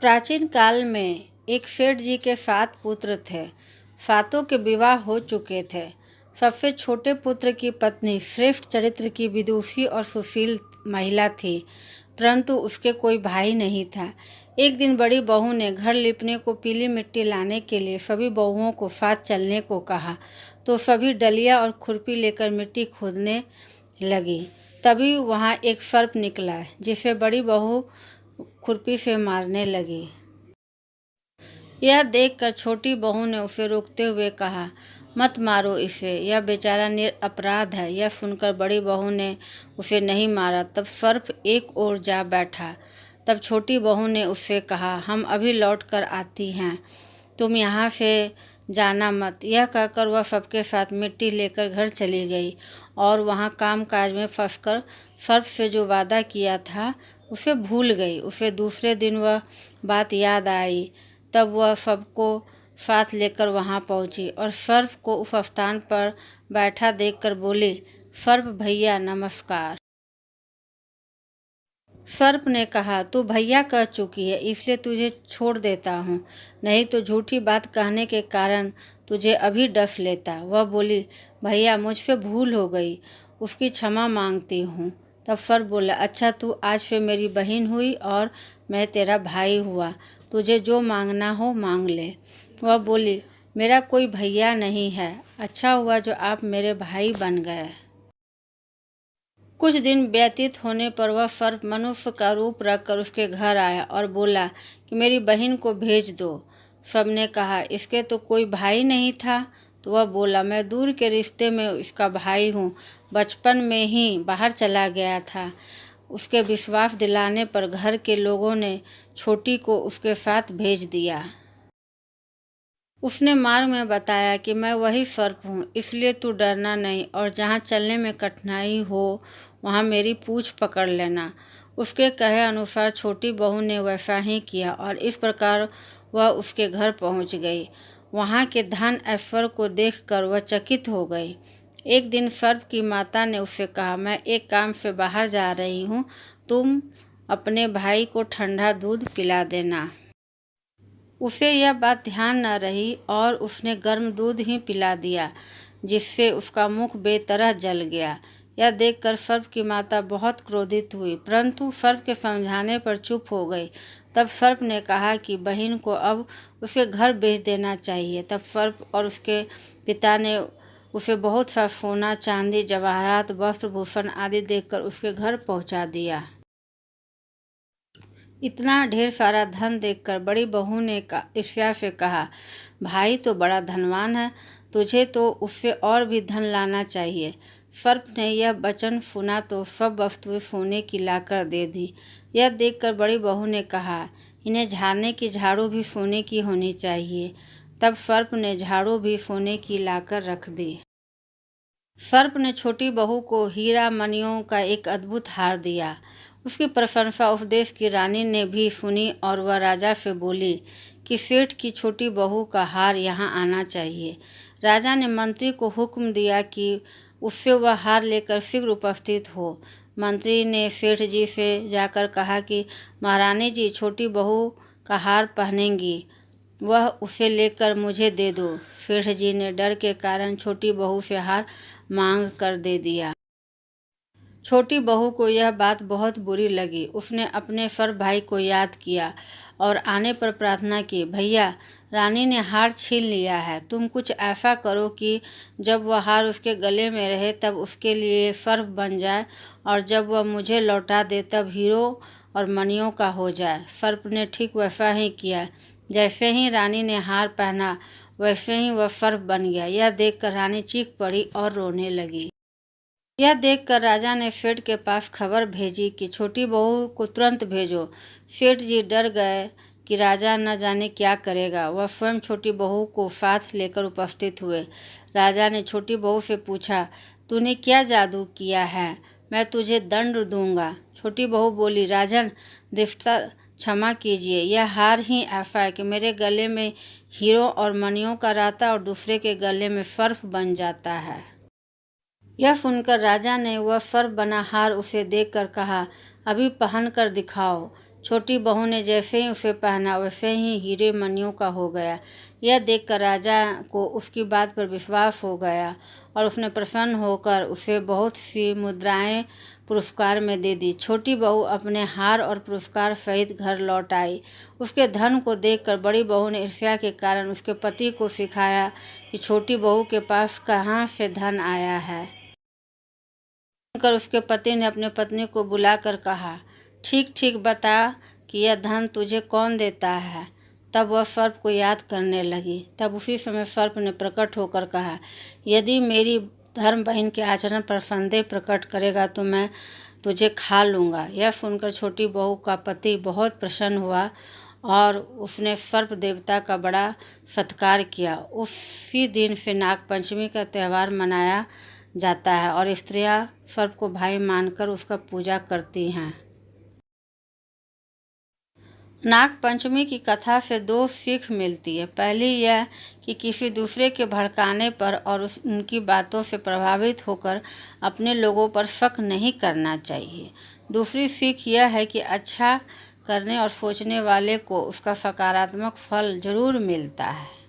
प्राचीन काल में एक सेठ जी के 7 पुत्र थे। सातों के विवाह हो चुके थे। सबसे छोटे पुत्र की पत्नी श्रेष्ठ चरित्र की विदुषी और सुशील महिला थी, परंतु उसके कोई भाई नहीं था। एक दिन बड़ी बहू ने घर लिपने को पीली मिट्टी लाने के लिए सभी बहुओं को साथ चलने को कहा, तो सभी डलिया और खुरपी लेकर मिट्टी खोदने लगी। तभी वहाँ एक सर्प निकला, जिसे बड़ी बहू खुरपी से मारने लगी। यह देखकर छोटी बहू ने उसे रोकते हुए कहा, मत मारो इसे, यह बेचारा निरपराध है। यह सुनकर बड़ी बहू ने उसे नहीं मारा। तब सर्प एक ओर जा बैठा। तब छोटी बहू ने उससे कहा, हम अभी लौट कर आती हैं, तुम यहाँ से जाना मत। यह कहकर वह सबके साथ मिट्टी लेकर घर चली गई और वहाँ कामकाज में फंसकर सर्प से जो वादा किया था उसे भूल गई। उसे दूसरे दिन वह बात याद आई। तब वह सबको साथ लेकर वहाँ पहुँची और सर्प को उस स्थान पर बैठा देखकर बोली, सर्प भैया नमस्कार। सर्प ने कहा, तू भैया कह चुकी है, इसलिए तुझे छोड़ देता हूँ, नहीं तो झूठी बात कहने के कारण तुझे अभी डस लेता। वह बोली, भैया मुझसे भूल हो गई, उसकी क्षमा मांगती हूँ। तब सर्प बोला, अच्छा तू आज से मेरी बहन हुई और मैं तेरा भाई हुआ, तुझे जो मांगना हो मांग ले। वह बोली, मेरा कोई भैया नहीं है, अच्छा हुआ जो आप मेरे भाई बन गए। कुछ दिन व्यतीत होने पर वह सर्प मनुष्य का रूप रखकर उसके घर आया और बोला कि मेरी बहन को भेज दो। सबने कहा, इसके तो कोई भाई नहीं था। तो वह बोला, मैं दूर के रिश्ते में इसका भाई हूँ, बचपन में ही बाहर चला गया था। उसके विश्वास दिलाने पर घर के लोगों ने छोटी को उसके साथ भेज दिया। उसने मार्ग में बताया कि मैं वही सर्प हूँ, इसलिए तू डरना नहीं और जहाँ चलने में कठिनाई हो वहाँ मेरी पूँछ पकड़ लेना। उसके कहे अनुसार छोटी बहू ने वैसा ही किया और इस प्रकार वह उसके घर पहुँच गई। वहाँ के धन ऐश्वर्य को देखकर वह चकित हो गई। एक दिन सर्प की माता ने उससे कहा, मैं एक काम से बाहर जा रही हूँ, तुम अपने भाई को ठंडा दूध पिला देना। उसे यह बात ध्यान न रही और उसने गर्म दूध ही पिला दिया, जिससे उसका मुख बेतरह जल गया। यह देखकर सर्प की माता बहुत क्रोधित हुई, परंतु सर्प के समझाने पर चुप हो गई। तब सर्प ने कहा कि बहन को अब उसे घर भेज देना चाहिए। तब सर्प और उसके पिता ने उसे बहुत सा सोना, चांदी, जवाहरात, वस्त्र, भूषण आदि देकर उसके घर पहुंचा दिया। इतना ढेर सारा धन देखकर बड़ी बहू ने ईर्ष्या से कहा, भाई तो बड़ा धनवान है, तुझे तो उससे और भी धन लाना चाहिए। सर्प ने यह वचन सुना तो सब वस्तुएं सोने की लाकर दे दी। यह देखकर बड़ी बहू ने कहा, इन्हें झाड़ने की झाड़ू भी सोने की होनी चाहिए। तब सर्प ने झाड़ू भी सोने की लाकर रख दी। सर्प ने छोटी बहू को हीरा मणियों का एक अद्भुत हार दिया। उसकी प्रशंसा उस देश की रानी ने भी सुनी और वह राजा से बोली कि सेठ की छोटी बहू का हार यहाँ आना चाहिए। राजा ने मंत्री को हुक्म दिया कि उससे वह हार लेकर शीघ्र उपस्थित हो। मंत्री ने सेठ जी से जाकर कहा कि महारानी जी छोटी बहू का हार पहनेंगी, वह उसे लेकर मुझे दे दो। सेठ जी ने डर के कारण छोटी बहू से हार मांग कर दे दिया। छोटी बहू को यह बात बहुत बुरी लगी। उसने अपने सर्प भाई को याद किया और आने पर प्रार्थना की, भैया रानी ने हार छीन लिया है, तुम कुछ ऐसा करो कि जब वह हार उसके गले में रहे तब उसके लिए सर्प बन जाए और जब वह मुझे लौटा दे तब हीरो और मणियों का हो जाए। सर्प ने ठीक वैसा ही किया। जैसे ही रानी ने हार पहना वैसे ही वह सर्प बन गया। यह देखकर रानी चीख पड़ी और रोने लगी। यह देखकर राजा ने सेठ के पास खबर भेजी कि छोटी बहू को तुरंत भेजो। सेठ जी डर गए कि राजा न जाने क्या करेगा। वह स्वयं छोटी बहू को साथ लेकर उपस्थित हुए। राजा ने छोटी बहू से पूछा, तूने क्या जादू किया है, मैं तुझे दंड दूंगा। छोटी बहू बोली, राजन दृष्टा क्षमा कीजिए, यह हार ही ऐसा है कि मेरे गले में हीरो और मणियों का रहता और दूसरे के गले में सर्प बन जाता है। यह सुनकर राजा ने वह सर्प बना हार उसे देखकर कहा, अभी पहन कर दिखाओ। छोटी बहू ने जैसे ही उसे पहना वैसे ही हीरे मणियों का हो गया। यह देखकर राजा को उसकी बात पर विश्वास हो गया और उसने प्रसन्न होकर उसे बहुत सी मुद्राएं पुरस्कार में दे दी। छोटी बहू अपने हार और पुरस्कार सहित घर लौट आई। उसके धन को देखकर बड़ी बहू ने ईर्ष्या के कारण उसके पति को सिखाया कि छोटी बहू के पास कहाँ से धन आया है। सुनकर उसके पति ने अपने पत्नी को बुलाकर कहा, ठीक ठीक बता कि यह धन तुझे कौन देता है। तब वह सर्प को याद करने लगी। तब उसी समय सर्प ने प्रकट होकर कहा, यदि मेरी धर्म बहन के आचरण पर संदेह प्रकट करेगा तो मैं तुझे खा लूँगा। यह सुनकर छोटी बहू का पति बहुत प्रसन्न हुआ और उसने सर्प देवता का बड़ा सत्कार किया। उसी दिन से नाग पंचमी का त्यौहार मनाया जाता है और स्त्रियां सर्प को भाई मानकर उसका पूजा करती हैं। नाग पंचमी की कथा से दो सीख मिलती है। पहली यह कि किसी दूसरे के भड़काने पर और उनकी बातों से प्रभावित होकर अपने लोगों पर शक नहीं करना चाहिए। दूसरी सीख यह है कि अच्छा करने और सोचने वाले को उसका सकारात्मक फल जरूर मिलता है।